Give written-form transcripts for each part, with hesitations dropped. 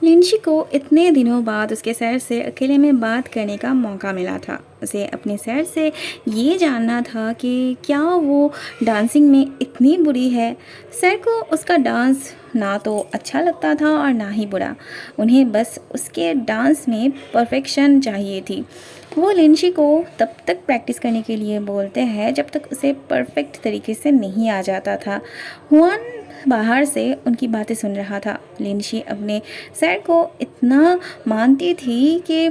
लिंशी को इतने दिनों बाद उसके सर से अकेले में बात करने का मौका मिला था। उसे अपने सर से ये जानना था कि क्या वो डांसिंग में इतनी बुरी है। सर को उसका डांस ना तो अच्छा लगता था और ना ही बुरा। उन्हें बस उसके डांस में परफेक्शन चाहिए थी। वो लिंशी को तब तक प्रैक्टिस करने के लिए बोलते हैं जब तक उसे परफेक्ट तरीके से नहीं आ जाता था। हुआन बाहर से उनकी बातें सुन रहा था। लिंशी अपने सर को इतना मानती थी कि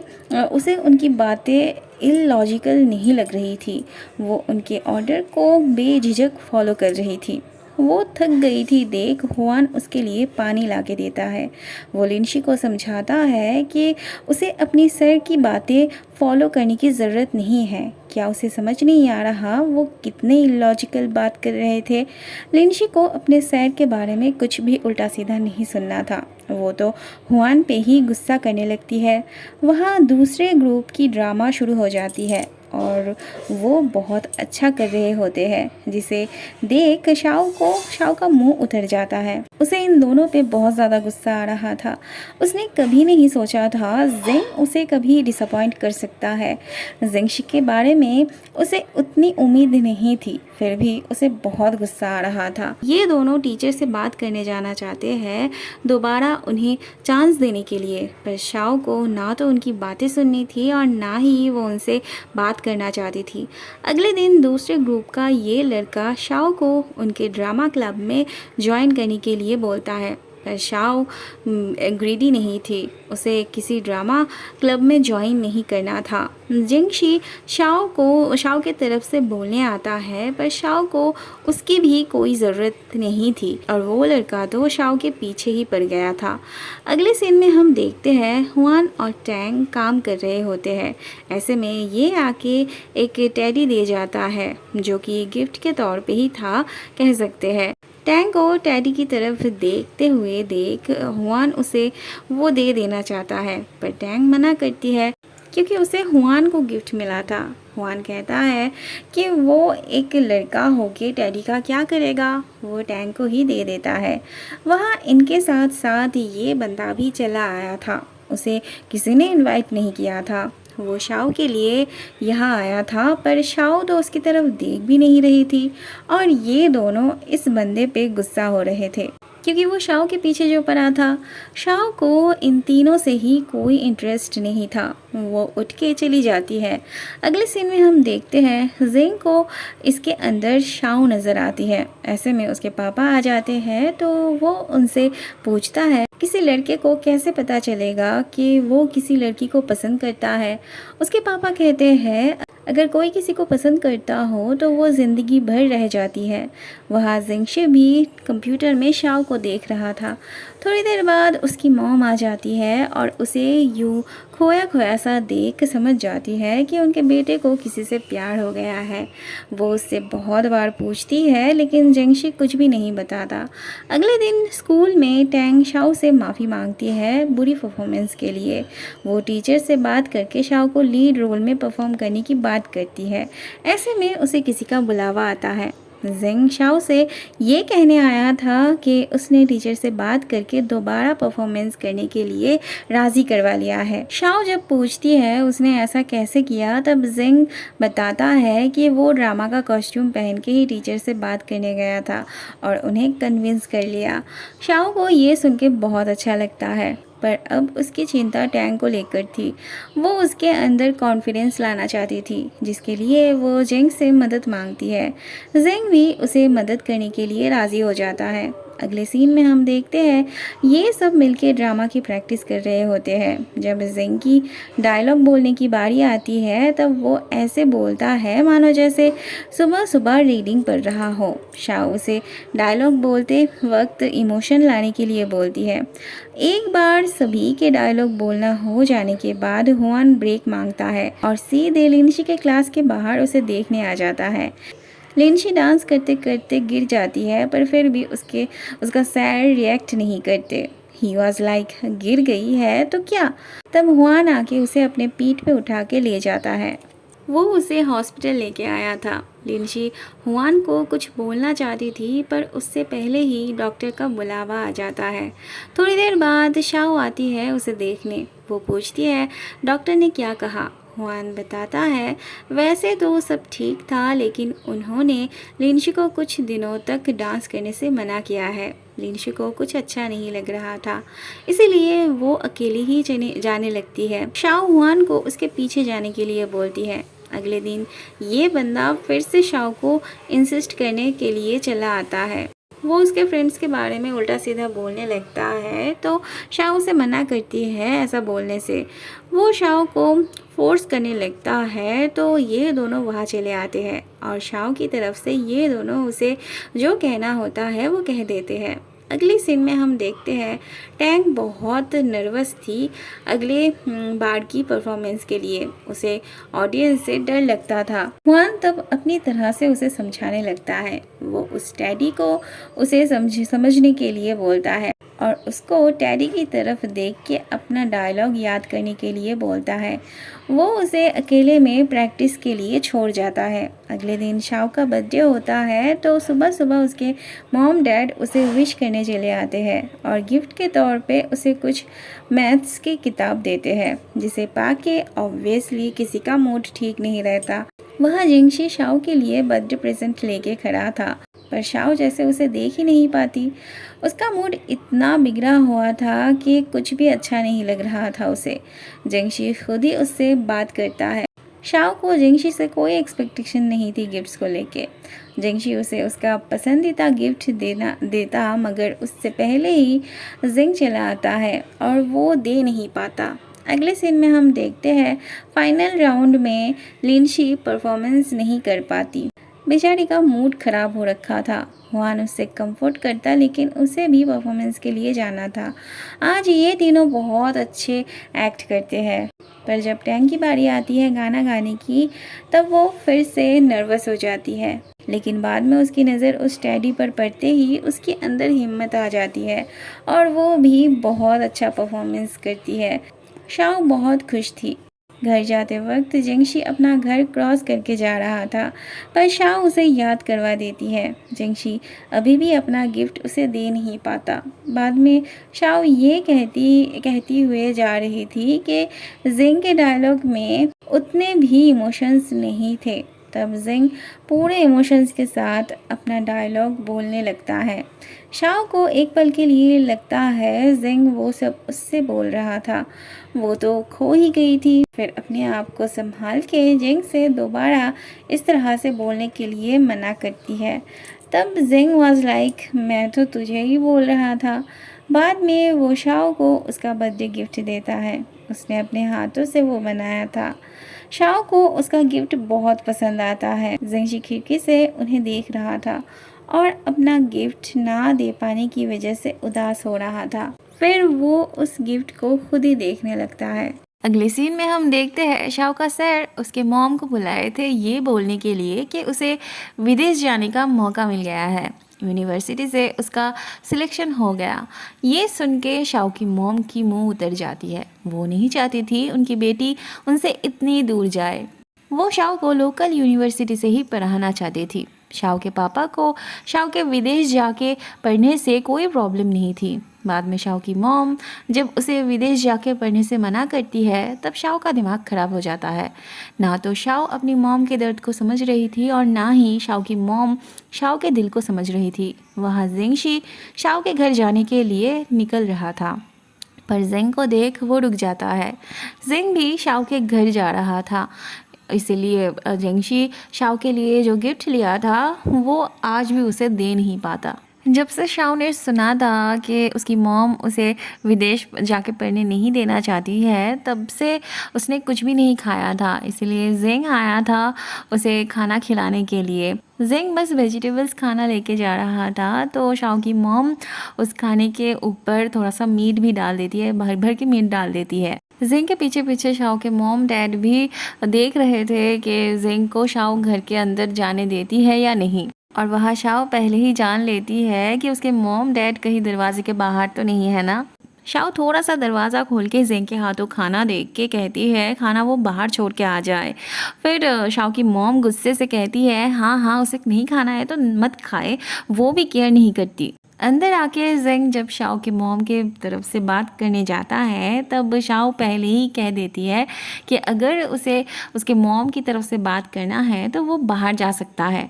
उसे उनकी बातें इलॉजिकल नहीं लग रही थी। वो उनके ऑर्डर को बेझिझक फॉलो कर रही थी। वो थक गई थी। देख हुआन उसके लिए पानी ला के देता है। वो लिंशी को समझाता है कि उसे अपनी सर की बातें फॉलो करने की ज़रूरत नहीं है। क्या उसे समझ नहीं आ रहा वो कितने इलॉजिकल बात कर रहे थे। लिंशी को अपने सर के बारे में कुछ भी उल्टा सीधा नहीं सुनना था। वो तो हुआन पे ही गुस्सा करने लगती है। वहाँ दूसरे ग्रुप की ड्रामा शुरू हो जाती है और वो बहुत अच्छा कर रहे होते हैं, जिसे देख शाओ का मुंह उतर जाता है। उसे इन दोनों पे बहुत ज़्यादा गुस्सा आ रहा था। उसने कभी नहीं सोचा था जिंग उसे कभी डिसअपॉइंट कर सकता है। जिंग के बारे में उसे उतनी उम्मीद नहीं थी, फिर भी उसे बहुत गुस्सा आ रहा था। ये दोनों टीचर से बात करने जाना चाहते हैं, दोबारा उन्हें चांस देने के लिए, पर शाओ को ना तो उनकी बातें सुननी थी और ना ही वो उनसे बात करना चाहती थी। अगले दिन दूसरे ग्रुप का ये लड़का शाओ को उनके ड्रामा क्लब में ज्वाइन करने के लिए बोलता है, पर शाओ ग्रीडी नहीं थी। उसे किसी ड्रामा क्लब में ज्वाइन नहीं करना था। जिंगशी शाओ के तरफ से बोलने आता है, पर शाओ को उसकी भी कोई ज़रूरत नहीं थी और वो लड़का तो शाओ के पीछे ही पड़ गया था। अगले सीन में हम देखते हैं हुआन और टैंग काम कर रहे होते हैं। ऐसे में ये आके एक टेडी दे जाता है, जो कि गिफ्ट के तौर पे ही था कह सकते हैं। टैंग को टेडी की तरफ देखते हुए देख हुआन उसे वो दे देना चाहता है, पर टैंग मना करती है क्योंकि उसे हुआन को गिफ्ट मिला था। हुआन कहता है कि वो एक लड़का होके टेडी का क्या करेगा, वो टैंग को ही दे देता है। वहाँ इनके साथ साथ ये बंदा भी चला आया था। उसे किसी ने इनवाइट नहीं किया था। वो शाओ के लिए यहाँ आया था, पर शाओ तो उसकी तरफ देख भी नहीं रही थी और ये दोनों इस बंदे पे गुस्सा हो रहे थे क्योंकि वो शाओ के पीछे जो पड़ा था। शाओ को इन तीनों से ही कोई इंटरेस्ट नहीं था। वो उठ के चली जाती है। अगले सीन में हम देखते हैं जिंग को इसके अंदर शाओ नज़र आती है। ऐसे में उसके पापा आ जाते हैं तो वो उनसे पूछता है किसी लड़के को कैसे पता चलेगा कि वो किसी लड़की को पसंद करता है। उसके पापा कहते हैं अगर कोई किसी को पसंद करता हो तो वो ज़िंदगी भर रह जाती है। वहाँ जिंगशे भी कंप्यूटर में शाओ को देख रहा था। थोड़ी देर बाद उसकी मॉम आ जाती है और उसे यूँ खोया खोया सा देख समझ जाती है कि उनके बेटे को किसी से प्यार हो गया है। वो उससे बहुत बार पूछती है लेकिन जिंगशे कुछ भी नहीं बताता। अगले दिन स्कूल में टैंग शाओ से माफ़ी मांगती है बुरी परफॉर्मेंस के लिए। वो टीचर से बात करके शाओ को लीड रोल में परफॉर्म करने की बात करती है। ऐसे में उसे किसी का बुलावा आता है। जिंग शाओ से ये कहने आया था कि उसने टीचर से बात करके दोबारा परफॉर्मेंस करने के लिए राज़ी करवा लिया है। शाओ जब पूछती है उसने ऐसा कैसे किया, तब जिंग बताता है कि वो ड्रामा का कॉस्ट्यूम पहन के ही टीचर से बात करने गया था और उन्हें कन्विंस कर लिया। शाओ को ये सुन के बहुत अच्छा लगता है, पर अब उसकी चिंता टैंग को लेकर थी। वो उसके अंदर कॉन्फिडेंस लाना चाहती थी, जिसके लिए वो जिंग से मदद मांगती है। जिंग भी उसे मदद करने के लिए राज़ी हो जाता है। अगले सीन में हम देखते हैं ये सब मिलके ड्रामा की प्रैक्टिस कर रहे होते हैं। जब जिंग की डायलॉग बोलने की बारी आती है तब वो ऐसे बोलता है मानो जैसे सुबह सुबह रीडिंग पढ़ रहा हो। शाओ उसे डायलॉग बोलते वक्त इमोशन लाने के लिए बोलती है। एक बार सभी के डायलॉग बोलना हो जाने के बाद हुआन ब्रेक मांगता है और सीधे लिंशी के क्लास के बाहर उसे देखने आ जाता है। लिंशी डांस करते करते गिर जाती है, पर फिर भी उसका सर रिएक्ट नहीं करते। ही वॉज लाइक गिर गई है तो क्या। तब हुआन आके उसे अपने पीठ पे उठा के ले जाता है। वो उसे हॉस्पिटल लेके आया था। लिनशी हुआन को कुछ बोलना चाहती थी पर उससे पहले ही डॉक्टर का बुलावा आ जाता है। थोड़ी देर बाद शाओ आती है उसे देखने। वो पूछती है डॉक्टर ने क्या कहा। हुआन बताता है वैसे तो सब ठीक था लेकिन उन्होंने लिनशी को कुछ दिनों तक डांस करने से मना किया है। लिनशी को कुछ अच्छा नहीं लग रहा था इसीलिए वो अकेली ही जाने लगती है। शाओ हुआन को उसके पीछे जाने के लिए बोलती है। अगले दिन ये बंदा फिर से शाओ को इंसिस्ट करने के लिए चला आता है। वो उसके फ्रेंड्स के बारे में उल्टा सीधा बोलने लगता है तो शाओ उसे मना करती है ऐसा बोलने से। वो शाओ को फोर्स करने लगता है तो ये दोनों वहाँ चले आते हैं और शाओ की तरफ से ये दोनों उसे जो कहना होता है वो कह देते हैं। अगली सीन में हम देखते हैं टैंग बहुत नर्वस थी अगले बार की परफॉर्मेंस के लिए। उसे ऑडियंस से डर लगता था। हुआन तब अपनी तरह से उसे समझाने लगता है। वो उस टैडी को उसे समझने के लिए बोलता है और उसको टैडी की तरफ देख के अपना डायलॉग याद करने के लिए बोलता है। वो उसे अकेले में प्रैक्टिस के लिए छोड़ जाता है। अगले दिन शाओ का बर्थडे होता है तो सुबह सुबह उसके मॉम डैड उसे विश करने चले आते हैं और गिफ्ट के तौर पे उसे कुछ मैथ्स की किताब देते हैं जिसे पाके ऑब्वियसली किसी का मूड ठीक नहीं रहता। वहाँ जिंगशी शाओ के लिए बर्थडे प्रेजेंट लेके खड़ा था पर शाओ जैसे उसे देख ही नहीं पाती। उसका मूड इतना बिगड़ा हुआ था कि कुछ भी अच्छा नहीं लग रहा था उसे। जिंगशी खुद ही उससे बात करता है। शाओ को जिंगशी से कोई एक्सपेक्टेशन नहीं थी गिफ्ट्स को लेके। जिंगशी उसे उसका पसंदीदा गिफ्ट देता मगर उससे पहले ही जिंग चला आता है और वो दे नहीं पाता। अगले सीन में हम देखते हैं फाइनल राउंड में लिनशी परफॉर्मेंस नहीं कर पाती। बेचारी का मूड खराब हो रखा था। हुआन उससे कंफर्ट करता लेकिन उसे भी परफॉर्मेंस के लिए जाना था। आज ये तीनों बहुत अच्छे एक्ट करते हैं पर जब टैंग की बारी आती है गाना गाने की तब वो फिर से नर्वस हो जाती है। लेकिन बाद में उसकी नज़र उस टैडी पर पड़ते ही उसके अंदर हिम्मत आ जाती है और वो भी बहुत अच्छा परफॉर्मेंस करती है। शाओ बहुत खुश थी। घर जाते वक्त जिंगशी अपना घर क्रॉस करके जा रहा था पर शाओ उसे याद करवा देती है। जिंगशी अभी भी अपना गिफ्ट उसे दे नहीं पाता। बाद में शाओ ये कहती हुए जा रही थी कि जिंग के डायलॉग में उतने भी इमोशंस नहीं थे। तब जिंग पूरे इमोशंस के साथ अपना डायलॉग बोलने लगता है। शाओ को एक पल के लिए लगता है जिंग वो सब उससे बोल रहा था। वो तो खो ही गई थी। फिर अपने आप को संभाल के जिंग से दोबारा इस तरह से बोलने के लिए मना करती है। तब जिंग वाज लाइक मैं तो तुझे ही बोल रहा था। बाद में वो शाओ को उसका बर्थडे गिफ्ट देता है। उसने अपने हाथों से वो बनाया था। शाओ को उसका गिफ्ट बहुत पसंद आता है। जिंगशी खिड़की से उन्हें देख रहा था और अपना गिफ्ट ना दे पाने की वजह से उदास हो रहा था। फिर वो उस गिफ्ट को खुद ही देखने लगता है। अगले सीन में हम देखते हैं शाओ का सर उसके मॉम को बुलाए थे ये बोलने के लिए कि उसे विदेश जाने का मौका मिल गया है। यूनिवर्सिटी से उसका सिलेक्शन हो गया। ये सुन के शाओ की मॉम की मुंह उतर जाती है। वो नहीं चाहती थी उनकी बेटी उनसे इतनी दूर जाए। वो शाओ को लोकल यूनिवर्सिटी से ही पढ़ाना चाहती थी। शाओ के पापा को शाओ के विदेश जाके पढ़ने से कोई प्रॉब्लम नहीं थी। बाद में शाओ की मॉम जब उसे विदेश जाके पढ़ने से मना करती है तब शाओ का दिमाग ख़राब हो जाता है। ना तो शाओ अपनी मॉम के दर्द को समझ रही थी और ना ही शाओ की मॉम शाओ के दिल को समझ रही थी। वहाँ जिंगशी शाओ के घर जाने के लिए निकल रहा था पर जिंग को देख वो रुक जाता है। जिंग भी शाओ के घर जा रहा था इसीलिए जिंगशी शाओ के लिए जो गिफ्ट लिया था वो आज भी उसे दे नहीं पाता। जब से शाओ ने सुना था कि उसकी मॉम उसे विदेश जाके पढ़ने नहीं देना चाहती है तब से उसने कुछ भी नहीं खाया था। इसीलिए जिंग आया था उसे खाना खिलाने के लिए। जिंग बस वेजिटेबल्स खाना लेके जा रहा था तो शाओ की मॉम उस खाने के ऊपर थोड़ा सा मीट भी डाल देती है, भर भर के मीट डाल देती है। जिंग के पीछे पीछे शाओ के मॉम डैड भी देख रहे थे कि जिंग को शाओ घर के अंदर जाने देती है या नहीं। और वहाँ शाओ पहले ही जान लेती है कि उसके मॉम डैड कहीं दरवाजे के बाहर तो नहीं है ना। शाओ थोड़ा सा दरवाज़ा खोल के ज़ेंग के हाथों खाना देख के कहती है खाना वो बाहर छोड़ के आ जाए। फिर शाओ की मॉम गुस्से से कहती है हाँ हाँ उसे नहीं खाना है तो मत खाए, वो भी केयर नहीं करती। अंदर आके ज़ेंग जब शाओ की मॉम के तरफ से बात करने जाता है तब शाओ पहले ही कह देती है कि अगर उसे उसके मॉम की तरफ से बात करना है तो वो बाहर जा सकता है।